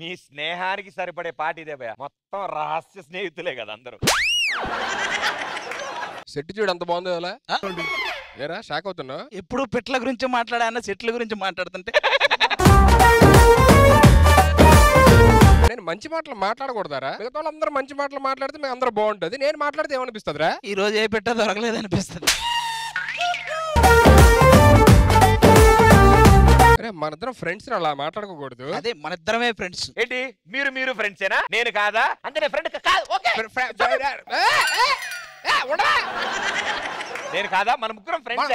నీ స్నేహానికి సరిపడే పాట ఇదే భయ. మొత్తం రహస్య స్నేహితులే కదా అందరూ. సెట్ చూడు అంత బాగుందో అలా ఏరా షాక్ అవుతున్నా. ఎప్పుడు పిట్ల గురించి మాట్లాడా సెట్ల గురించి మాట్లాడుతుంటే నేను మంచి మాటలు మాట్లాడకూడదారా? మిగతా వాళ్ళందరూ మంచి మాటలు మాట్లాడితే మేము అందరూ బాగుంటది, నేను మాట్లాడితే ఏమనిపిస్తుందిరా? ఈ రోజు ఏ పెట్ట దొరకలేదు అనిపిస్తుంది. అరే మనిద్దరం ఫ్రెండ్స్ అలా మాట్లాడుకోకూడదు. అదే మన ఇద్దరమే ఫ్రెండ్స్. ఏంటి మీరు ఫ్రెండ్సేనా? నేను కాదా? అంటే నేను ఫ్రెండ్ కాదు. ఓకే నేను కాదా? మన ముగ్గురం ఫ్రెండ్స్.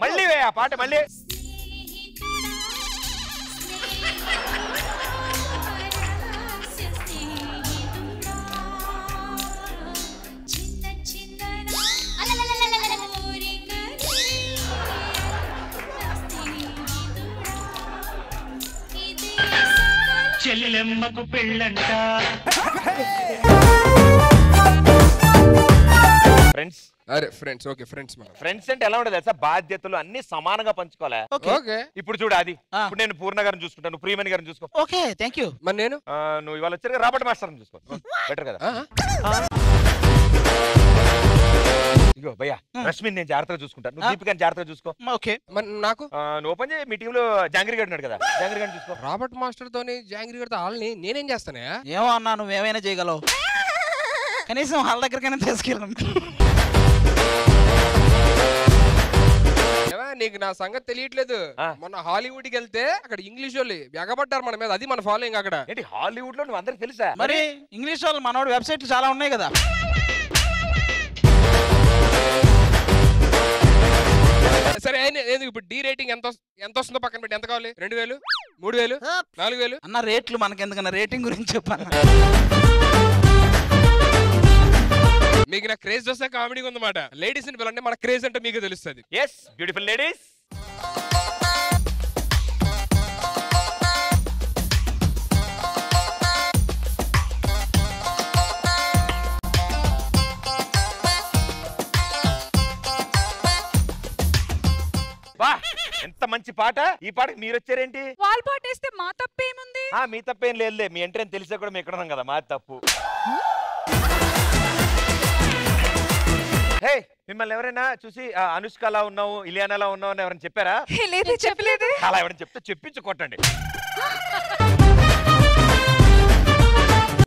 మళ్ళీ ఆ పాట మళ్ళీ. చెల్లెమ్మకు పెళ్ళంట. ఫ్రెండ్స్. అరే ఫ్రెండ్స్ ఓకే ఫ్రెండ్స్. ఫ్రెండ్స్ అంటే ఎలా ఉండదు తెలుసా? బాధ్యతలు అన్ని సమానంగా పంచుకోవాలి. ఓకే ఇప్పుడు చూడు అది. ఇప్పుడు నేను పూర్ణ గారిని చూసుకుంటాను, నువ్వు ప్రియమణి గారిని చూసుకో. Okay thank you. మరి నేను నువ్వు ఇవాళ వచ్చారు రాబర్ట్ మాస్టర్ చూసుకో. బెటర్ కదా? ఇగో భయ్యా, రష్మిని నేను జాగ్రత్తగా చూసుకుంటాను, నువ్వు దీపికాని జాగ్రత్తగా చూసుకో. ఓకే. మరి నాకు నువ్వు ఓపెన్ చేయి. మీ టీంలో జాంగిరి గారు ఉన్నాడు కదా, జాంగిరి గారిని చూసుకో. రాబర్ట్ మాస్టర్ తోని జాంగిరి గారితో వాళ్ళని నేనేం చేస్తానే? ఏమో అన్నా నువ్వేమైనా చేయగలవు, కనీసం వాళ్ళ దగ్గరకైనా తీసుకెళ్ళాం. నీకు నా సంగతి తెలియట్లేదు. మొన్న హాలీవుడ్ కి వెళ్తే అక్కడ ఇంగ్లీష్ వాళ్ళు ఎగబడ్డారు మన మీద, అది మన ఫాలోయింగ్ అక్కడ. ఏంటి హాలీవుడ్ లో నువ్వు అందరికి తెలుసా? మరి ఇంగ్లీష్ వాళ్ళు మనోడు వెబ్సైట్లు చాలా ఉన్నాయి కదా. సరే ఇప్పుడు డి రేటింగ్ ఎంత వస్తుందో పక్కన పెట్టి. ఎంత కావాలి? 2000, 3000, 4000? అన్న రేట్లు మనకెందుకన్నా, రేటింగ్ గురించి చెప్పాను. మీకు నా క్రేజ్ వస్తే కామెడీ ఉందన్నమాట. లేడీస్ ని పిల్లంటే మన క్రేజ్ అంటే మీకు తెలుస్తుంది. yes beautiful ladies. వా ఎంత మంచి పాట. ఈ పాటకి మీరు వచ్చారేంటి? వాళ్ళ పాట వేస్తే మా తప్పేముంది? మీ తప్పేం లేదులే, మీ ఎంట్రీ అని తెలిసా కూడా మేము ఎక్కడ ఉన్నాం కదా, మా తప్పు. హే మిమ్మల్ని ఎవరైనా చూసి అనుష్క అలా ఉన్నావు, ఇలియానా అలా ఉన్నావు అని ఎవరైనా చెప్పారా? లేదు చెప్పలేదు. అలా ఎవరైనా చెప్తే చెప్పించి కొట్టండి.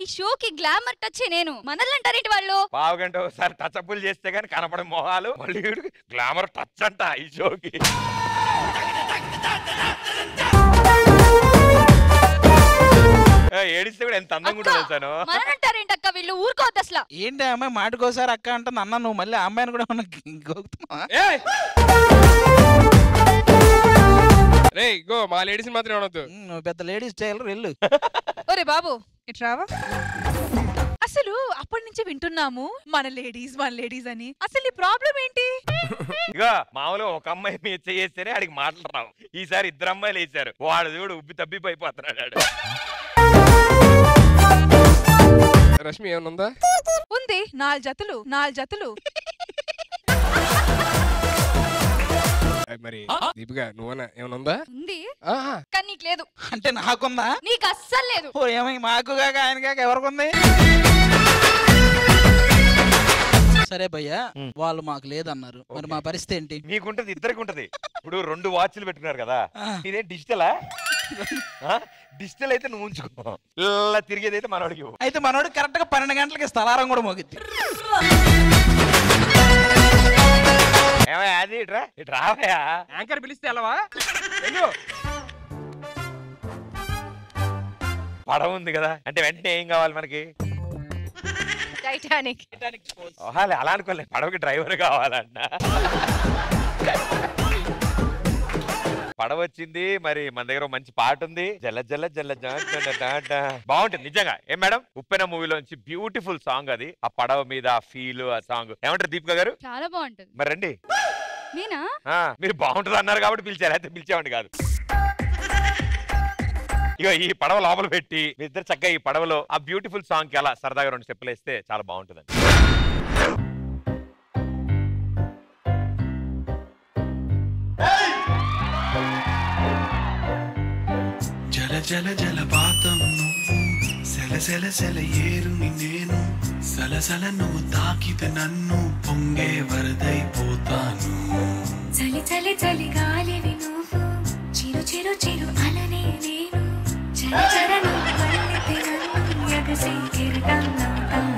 ఈ షోకి గ్లామర్ టచ్ నేను మనల్లంటారేంటి వాళ్ళు? పావుగంట ఒకసారి టచ్ అప్పులు చేస్తే గానీ కనపడే మొహాలు, మళ్ళీ గ్లామర్ టచ్ అంట ఈ షోకి. ఏడిస్తే కూడా ఎంత అందంగా ఉంటుంది తెలుసాను. మనల్లంటారేంటి అక్క వీళ్ళు? ఊరుకోవద్దు అసలు. ఏంటి అమ్మాయి మాటకోసారి అక్క అంటుంది అన్న, నువ్వు మళ్ళీ అమ్మాయిని కూడా గోగుతున్నావా? గో మా లేడీస్ మాత్రం ఏమనొద్దు. నువ్వు పెద్ద లేడీస్ టైలర్ వెళ్ళు. ఒరే బాబు ఇట్రావా. అసలు అప్పటి నుంచి వింటున్నాము మన లేడీస్ అని. అసలు ఈ ప్రాబ్లం ఏంటి? ఇక మామూలు ఒక అమ్మాయి మీద చేస్తేనే ఆడికి మాటలు రావు. ఈసారి ఇద్దరు అమ్మాయిలు వేసారు, వాడు చూడు ఉబ్బి తబ్బిపోయిపోతున్నాడు. రష్మి ఏమన్నా ఉంది, 4 జతలు. మరి దీపిక నువ్వనా ఏమన్నా ఉంది ఆహా కానీ నీకు లేదు. అంటే నాకుందా? నీకు అస్సలు లేదు. ఓ ఏమై మాకు కాక ఆయన కాక ఎవరికుంది? సరే భయ్యా, వాళ్ళు మాకు లేదన్నారు, మరి మా పరిస్థితి ఏంటి? నీకుంటది, ఇద్దరికి ఉంటది. ఇప్పుడు 2 వాచ్లు పెట్టుకున్నారు కదా, ఇదే డిజిటలా? డిజిటల్ అయితే నువ్వు ఉంచుకో, ఇలా తిరిగేది అయితే మనోడికి. అయితే మనోడు కరెక్ట్ గా 12 గంటలకి స్థలారం కూడా మోగిద్ది. ఏమయ్యా అది ఇట్రా ఇటు రావయా. యాంకర్ పిలిస్తే వెళ్ళవా? పడవ ఉంది కదా అంటే వెంటనే ఏం కావాలి మనకి? టైటానిక్. అలా అనుకోలే, పడవకి డ్రైవర్ కావాలన్న. పడవ వచ్చింది, మరి మన దగ్గర మంచి పాట ఉంది, జల్ల జల్ల జల్ల బాగుంటుంది నిజంగా. ఏం మేడం, ఉప్పెన మూవీలోంచి బ్యూటిఫుల్ సాంగ్ అది. ఆ పడవ మీద ఆ ఫీల్, ఆ సాంగ్ ఏమంటారు దీపిక గారు? చాలా బాగుంటుంది. మరి రండి. నేనా? మీరు బాగుంటుంది అన్నారు కాబట్టి పిలిచారు, అయితే పిలిచేవాడి కాదు. ఇగో ఈ పడవ లోపల పెట్టి మీ ఇద్దరు చక్కగా ఈ పడవలో ఆ బ్యూటిఫుల్ సాంగ్ కి అలా సరదాగా 2 స్టెప్పులు వేస్తే చాలా బాగుంటుంది. జల జల జలపాతం నువ్వు సెల సెల సెల ఏరుని నేను సలసల నువ్వు తాకితే నన్ను పొంగే వరదైపోతాను చలి చలి చలి గాలివి నువ్వు చిరు చిరు చిరు అలనే నేను చర చర నువ్వు వల్లితే నన్ను ఎగసి కిరీటంనవుతాను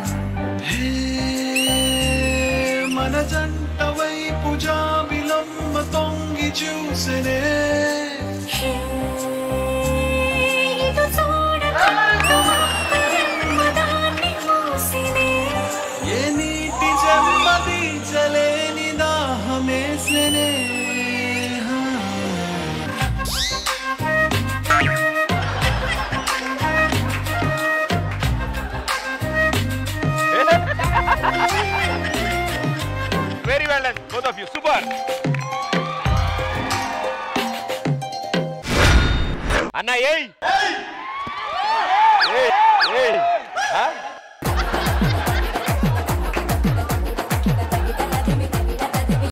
మన జంట వైపు జాబిలమ్మ తొంగి చూసెనే ఇటు చూడకంటూ మదాన్ని మూసినే ఏ నీటి జన్మది చలేని దాహమేసెనే very well done both of you super. అన్న ఏయ్ ఏయ్ ఏయ్ హ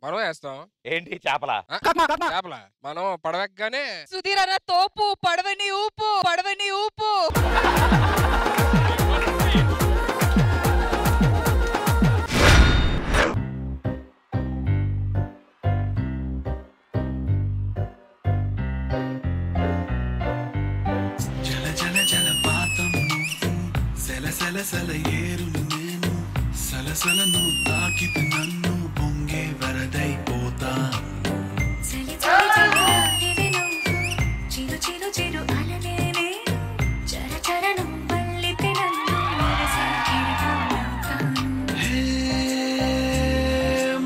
మనం వేస్తాం ఏంటి చేపల చేపల మనం పడవెక్కగానే సుధీర్ అన్న తోపు పడవని ఊపు పడవని ఊపు. జల జల జలపాతం నువ్వు సెల సెల సెల ఏరును నేను సలసల నువ్వు తాకితే నన్ను పొంగే వరదైపోతా చలి చలి చలి గాలివి నువ్వు చిరు చిరు చిరు అలనే నేను చర చర నువ్వు వల్లితే నన్ను ఎగసి కిరీటంనవుతాను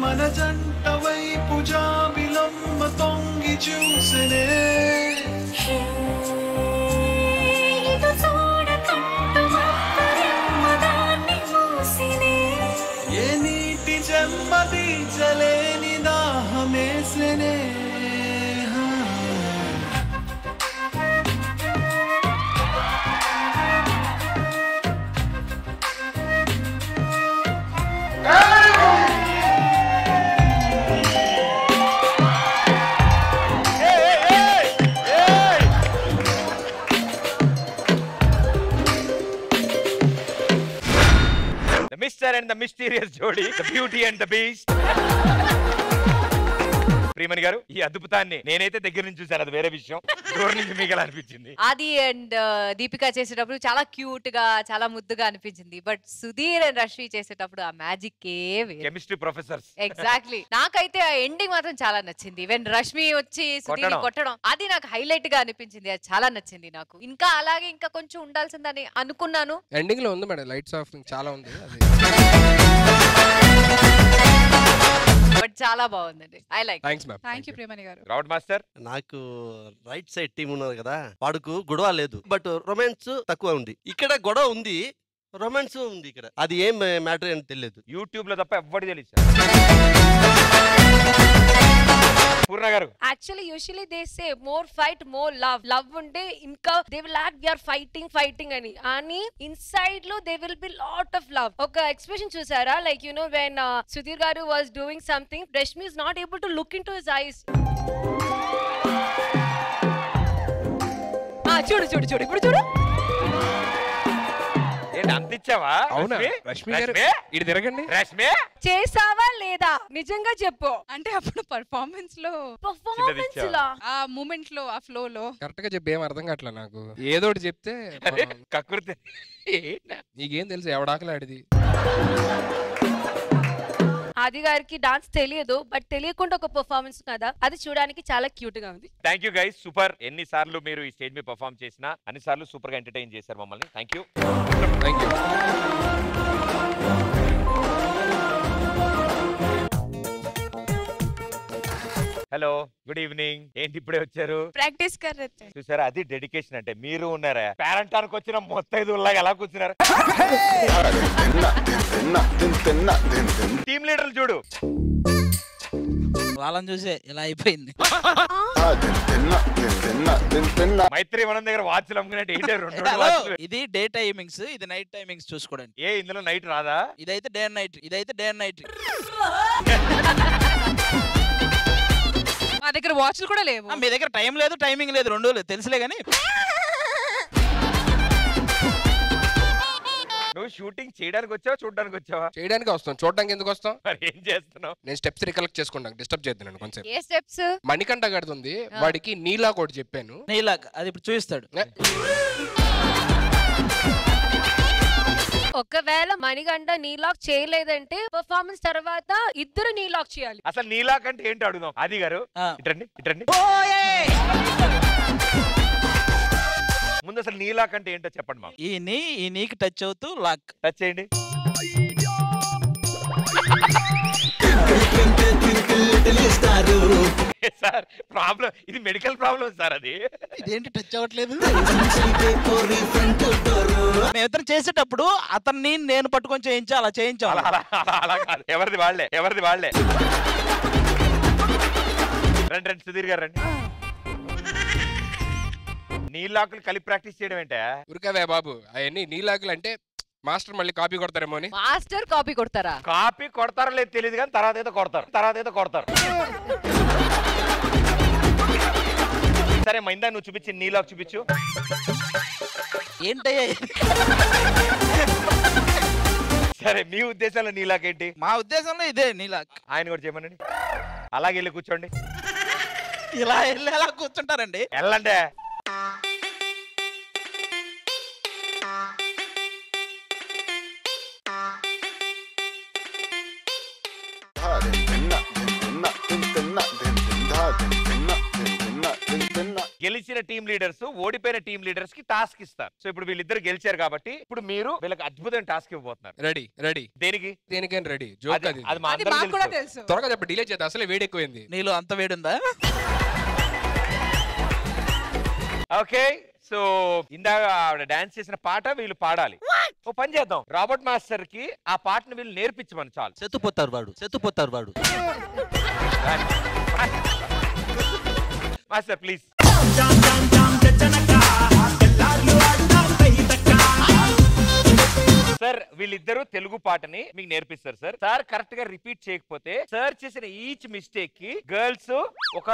మన జంట వైపు జాబిలమ్మ తొంగి చూసెనే ఇటు చూడకంటూ మదాన్ని మూసినే ఏ నీటి జన్మది చలేని దాహమేసెనే The Mr. and the Mysterious జోడీ, the Beauty and the Beast. Priyamani గారు, ఈ అద్భుతాన్ని నేనైతే దగ్గర నుంచి చూసాను, అది వేరే విషయం. దూరం నుంచి మీకు ఎలా అనిపించింది? ఆది అండ్ దీపిక చేసేటప్పుడు చాలా క్యూట్ గా చాలా ముద్దుగా అనిపించింది. బట్ సుధీర్ అండ్ రష్మి చేసేటప్పుడు ఆ మ్యాజిక్ కెమిస్ట్రీ ప్రొఫెసర్స్. ఎగ్జాక్ట్లీ. నాకైతే ఆ ఎండింగ్ మాత్రం చాలా నచ్చింది. వెన్ రష్మి వచ్చి సుధీర్ కొట్టడం, అది నాకు హైలైట్ గా అనిపించింది. అది చాలా నచ్చింది నాకు. ఇంకా అలాగే ఇంకా కొంచెం ఉండాల్సిందని అనుకున్నాను. ఎండింగ్ లో ఉంది మేడం, లైట్స్ ఆఫ్ చాలా ఉంది అది. బట్ చాలా బాగుందండి. I like. Thanks ma'am. Thank you Priyamani గారు. రౌడ్ మాస్టర్, నాకు రైట్ సైడ్ టీం ఉన్నారు కదా, వాడుకు గొడవ లేదు, బట్ రొమాన్స్ తక్కువ ఉంది. ఇక్కడ గొడవ ఉంది, రొమాన్స్ ఉంది ఇక్కడ. అది ఏం మ్యాటర్ అని తెలియదు. యూట్యూబ్ లో తప్ప ఎవ్వడి తెలియదు. Purna garu, actually usually they say more fight more love. Love ఉంటే ఇంకా they will add we are fighting అని. అని ఇన్సైడ్ లో they will be lot of love. ఒక ఎక్స్ప్రెషన్ చూసారా, like you know when Sudheer garu was doing something, Rashmi is not able to look in to his eyes. చూడు చూడు చూడు ఇప్పుడు చూడు. ఏంటి అంత ఇచ్చావా? అవునా రష్మి గారు, ఇటు తిరగండి. రష్మి చేసావా లేదా నిజంగా చెప్పు. అంటే అప్పుడు పర్ఫార్మెన్స్ లో పర్ఫార్మెన్స్ లా ఆ మూమెంట్ లో ఆ ఫ్లో లో కరెక్ట్ గా చెప్పి ఏం అర్థం కావట్లే నాకు. ఏదో ఒకటి చెప్తే కక్కుర్తి. నీకేం తెలుసు ఎవడాకలి ఆడిది. ఆది గారికి డాన్స్ తెలియదు, బట్ తెలియకుండా ఒక పర్ఫార్మెన్స్ కదా, అది చూడడానికి చాలా క్యూట్ గా ఉంది. Thank you guys, super. ఎన్ని సార్లు మీరు ఈ స్టేజ్ మీద పర్ఫార్మ్ చేసినా అన్ని సార్లు సూపర్ గా ఎంటర్టైన్ చేశారు మమ్మల్ని. Thank you. Thank you. Hello, good evening. ఏంటి ఇప్పుడే వచ్చారు? ప్రాక్టీస్ కర్రతే. చూసారా, అది డెడికేషన్ అంటే. మీరు ఉన్నారా పేరెంటానికి వచ్చిన మొత్తైదులాగా ఎలా కూర్చున్నారు? టీమ్ లీడర్లు చూడు, వాళ్ళని చూసే ఇలా అయిపోయింది. మైత్రి మనం దగ్గర వాచ్లు అమ్ముకున్నట్టు ఏంటి రెండు హలో, వాచ్లు? ఇది డే టైమింగ్స్, ఇది నైట్ టైమింగ్స్ చూసుకోండి. ఏ ఇందులో నైట్ రాదా? ఇదైతే డే అండ్ నైట్, ఇదైతే డే అండ్ నైట్. మా దగ్గర వాచ్లు కూడా లేవు. మీ దగ్గర టైం లేదు, టైమింగ్ లేదు, రెండు లేదు, తెలుసులే గానీ నువ్వు షూటింగ్ చేయడానికి వచ్చావా చూడడానికి వచ్చావా? చేయడానికి వస్తాం, చూడడానికి ఎందుకు వస్తాం? మరి ఏం చేస్తున్నావు? నేను స్టెప్స్ రికలెక్ట్ చేసుకుంటాను, డిస్టర్బ్ చేద్దాను కొంచెం. ఏ స్టెప్స్? మణికంఠ గడుతుంది, వాడికి నీలా కూడా చెప్పాను. నీలా అది ఇప్పుడు చూపిస్తాడు. ఒకవేళ మణికంఠ నీలాక్ చేయలేదంటే పర్ఫార్మెన్స్ తర్వాత ఇద్దరు నీలాక్ చేయాలి. అసలు నీలాక్ అంటే ఏంటో అడుగుదాం. ఆది గారు ఇటండి ఇటండి. ముందు అసలు నీలాక్ అంటే ఏంటో చెప్పండి మాకు. ఈ నీకి టచ్ అవుతూ లాక్. టచ్ చేయండి. సార్ ప్రాబ్లం ఇది మెడికల్ ప్రాబ్లం సార్. అది ఇదేంటి టచ్ అవ్వట్లేదు? మేమిద్దరం చేసేటప్పుడు అతన్ని నేను పట్టుకొని చేయించా, అలా చేయించాలి. అలా కాదు, ఎవరిది వాళ్ళే ఎవరిది వాళ్ళే. రండి రండి సుధీర్ గారు రండి. నీలాకులు కలిపి ప్రాక్టీస్ చేయడం ఏంటా? ఉరికవే బాబు, అవన్నీ నీలాకులు అంటే మాస్టర్ మళ్ళీ కాపీ కొడతారేమో అని. మాస్టర్ కాపీ కొడతారా? కాపీ కొడతారో లేదు తెలియదు కానీ తర్వాత ఏదో కొడతారు. సరే మైందా నువ్వు చూపించి నీలాక్ చూపించు. ఏంటయ్యా? సరే మీ ఉద్దేశంలో నీలాక్ ఏంటి? మా ఉద్దేశంలో ఇదే నీలాక్. ఆయన కూడా చేయమనండి. అలాగే వెళ్ళి కూర్చోండి. ఇలా వెళ్ళి ఎలా కూర్చుంటారండి? వెళ్ళండి. గెలిచిన టీం లీడర్స్ ఓడిపోయిన టీం లీడర్స్ కి టాస్క్ ఇస్తారు. సో ఇప్పుడు వీళ్ళిద్దరు గెలిచారు కాబట్టి ఇప్పుడు మీరు వీళ్ళకి అద్భుతమైన టాస్క్ ఇవ్వబోతున్నారు. Ready ready. దేనికి? దేనికైనా రెడీ. జోక్ అది. అది మా అందరికీ తెలుసు. త్వరగా చెప్పండి, డిలే చేద్దాం, అసలే వేడి ఎక్కువైంది. నీలో అంత వేడుందా? ఓకే సో ఇందాక ఆవిడ డాన్స్ చేసిన పాట వీళ్ళు పాడాలి. ఓ పని చేద్దాం, రాబర్ట్ మాస్టర్ కి ఆ పాటను వీళ్ళు నేర్పించమని చాలు. సెత్తుపోతారు వాడు. Master please. సార్ వీళ్ళిద్దరూ తెలుగు పాటని మీకు నేర్పిస్తారు సార్. సార్ కరెక్ట్ గా రిపీట్ చేయకపోతే సార్ చేసిన ఈచ్ మిస్టేక్ కి గర్ల్స్ ఒక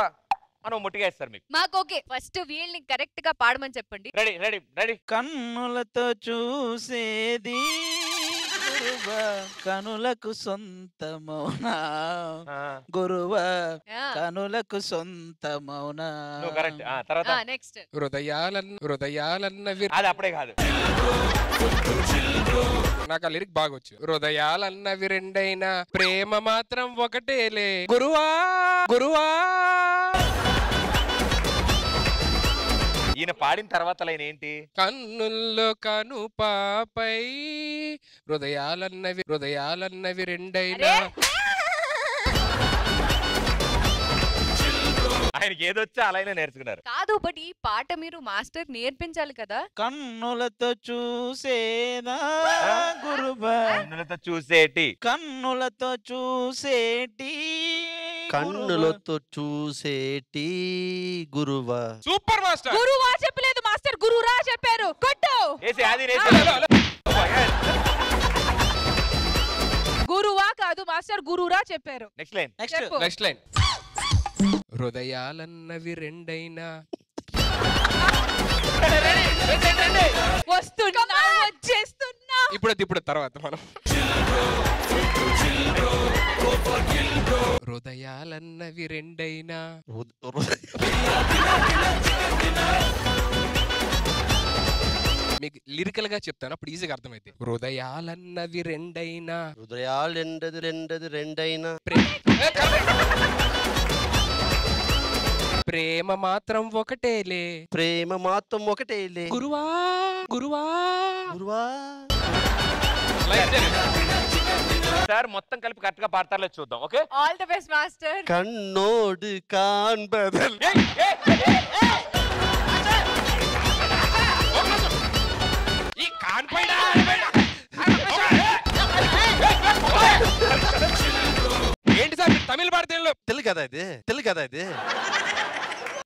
మనం ముట్టిగా ఇస్తారు మీకు. మాకు ఓకే, ఫస్ట్ వీళ్ళని కరెక్ట్ గా పాడమని చెప్పండి. Ready ready ready. కన్నులతో చూసేది కనులకు సొంతమౌనా గురువా, కనులకు సొంతమౌనా. కరెక్ట్. తర్వాత నెక్స్ట్. హృదయాలన్న అది అప్పుడే కాదు, నాకు ఆ లిరిక్ బాగా వచ్చు. హృదయాలన్నవి రెండైనా ప్రేమ మాత్రం ఒకటేలే గురువా గురువా. ఈయన పాడిన తర్వాత లైన్ ఏంటి? కన్నుల్లో కను పాపై హృదయాలన్నవి రెండైనా. ఆయనకి ఏదొచ్చా అలా నేర్చుకున్నారు కాదు, బట్ ఈ పాట మీరు మాస్టర్ నేర్పించాలి కదా. కన్నులతో చూసేదా గురువా, కన్నులతో చూసేటి కన్నులతో చూసేటి గురువా. Super master. గురువా చెప్పలేదు మాస్టర్, గురురా చెప్పారు. కొట్టు. గురువా కాదు మాస్టర్, గురురా చెప్పారు. Next line. హృదయాలన్నవి రెండైనా. వస్తున్నా వచ్చేస్తున్నా. ఇప్పుడు తర్వాత మనం హృదయాలన్నవి రెండైనా. మీకు లిరికల్ గా చెప్తాను, అప్పుడు ఈజీగా అర్థమైంది. హృదయాలన్నవి రెండైనా. రెండైనా ప్రేమ మాత్రం ఒకటేలే. గురువా గురువా గురువా. సార్ మొత్తం కలిపి కరెక్ట్ గా పాడతారో చూద్దాం. Okay, all the best master. కన్నోడు కాన్బదల్. ఈ కాన్పైన ఏంటి సార్ తమిళ పాడితే తెలుగు కదా ఇది.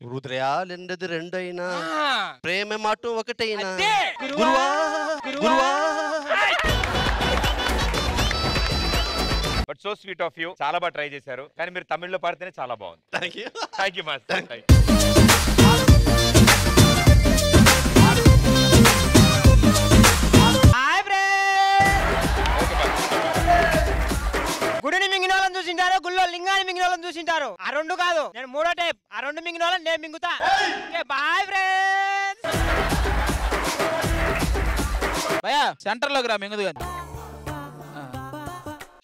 హృదయాలెండది రెండైనా ప్రేమ మాట ఒకటైనా గురువా గురువా. But so sweet of you, చాలా బాగా ట్రై చేశారు. కానీ మీరు తమిళ్లో పాడితేనే చాలా బాగుంది. Thank you master. Hi friends. 2 చూసింటారు. ఆ 2 కాదు, నేను 3వ టైప్. ఆ 2 మింగిన వాళ్ళని నేను మింగుతా. Okay bye friends. భయ్యా సెంటర్ లోకి రా మింగుదు కానీ.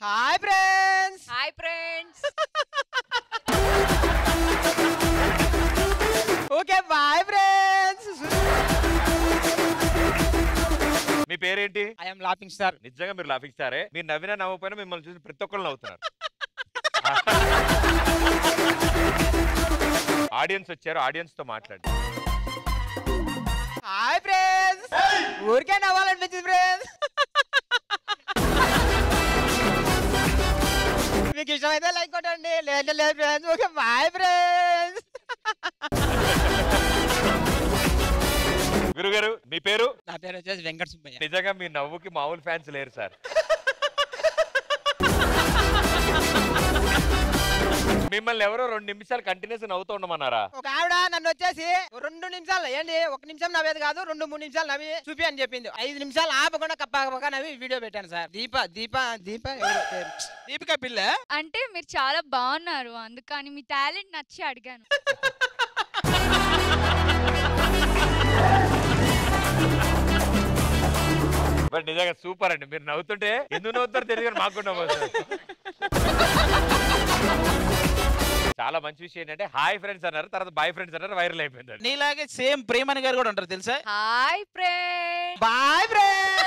Hi friends. Hi friends. Okay bye friends. మీ పేరేంటి? I am laughing star. నిజంగా మీరు లాఫింగ్ స్టారే. మీరు నవ్వినా నవ్వకపోయినా మిమ్మల్ని చూసి ప్రతి ఒక్కరు నవ్వుతున్నారు. ఆడియన్స్ వచ్చారు, ఆడియన్స్ తో మాట్లాడి. Hi friends. ఊరికే నవ్వాలనిపించింది ఫ్రెండ్స్. మీకు ఇష్టమైతే లైక్ కొట్టండి, లేదు లేదు ఫ్రెండ్స్. Okay bye friends. గురుగారు మీ పేరు? నా పేరు వచ్చేసి వెంకట సుబ్బయ్య. నిజంగా మీ నవ్వుకి మామూలు ఫ్యాన్స్ లేరు సార్. మిమ్మల్ని ఎవరో 2 నిమిషాలు కంటిన్యూస్ నవ్వుతూ ఉండమన్నారా? ఒక ఆవిడ నన్ను వచ్చేసి 2 నిమిషాలు ఏంటి 1 నిమిషం నవ్వేది కాదు, 2-3 నిమిషాలు నవ్వి చూపి అని చెప్పింది. 5 నిమిషాలు ఆపకుండా కప్పగా నవ్వి వీడియో పెట్టాను సార్. దీపిక పిల్ల. అంటే మీరు చాలా బాగున్నారు, అందుకని మీ టాలెంట్ నచ్చి అడిగాను. బట్ నిజంగా సూపర్ అండి. మీరు నవ్వుతుంటే ఎందుకు నవ్వుతారో తెలియదు, మాకు కూడా నవ్వుతారు. చాలా మంచి విషయం ఏంటంటే హాయ్ ఫ్రెండ్స్ అన్నారు, తర్వాత బాయ్ ఫ్రెండ్స్ అన్నారు, వైరల్ అయిపోయింది. నీలాగే సేమ్ ప్రేమని గారు కూడా ఉంటారు తెలుసా? Hi friends. Bye friends.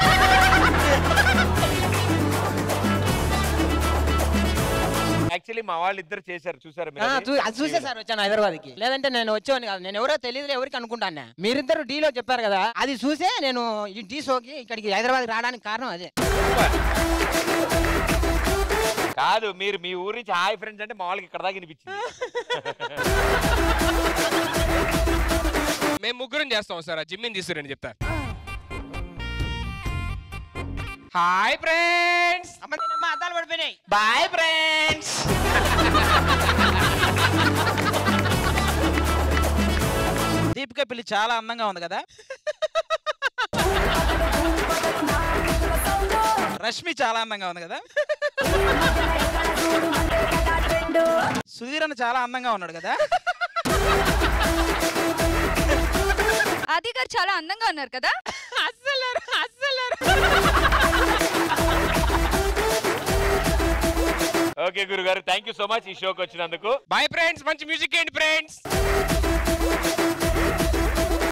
Actually మా వాళ్ళు ఇద్దరు చేశారు, చూసారు అది చూసే సార్ వచ్చాను హైదరాబాద్ కి. లేదంటే నేను వచ్చేవాడిని కాదు. నేను ఎవరో తెలియదు, ఎవరికి అనుకుంటాను. మీరిద్దరు డీలో చెప్పారు కదా, అది చూసే నేను ఈ డీ షోకి ఇక్కడికి హైదరాబాద్ రావడానికి కారణం అదే. కాదు, మీరు మీ ఊరి నుంచి హాయ్ ఫ్రెండ్స్ అంటే మా వాళ్ళకి ఇక్కడ దాకా వినిపించింది. మేము ముగ్గురం చేస్తాం సార్. జిమ్మిని తీసుకురండి చెప్తారు. Hi friends. అమ్మ నేనమ్మ అద్దాలు పడిపోయినాయి. Bye friends. దీపిక పిల్లి చాలా అందంగా ఉంది కదా. రష్మి చాలా అందంగా ఉంది కదా. సుధీర్ అన్న చాలా అందంగా ఉన్నాడు కదా. ఆది గారు చాలా అందంగా ఉన్నారు కదా. అస్సలు ఓకే గురుగారు, థ్యాంక్ యూ సో మచ్ ఈ షోకి వచ్చినందుకు. Bye friends. మంచి మ్యూజిక్ ఏంటి ఫ్రెండ్స్.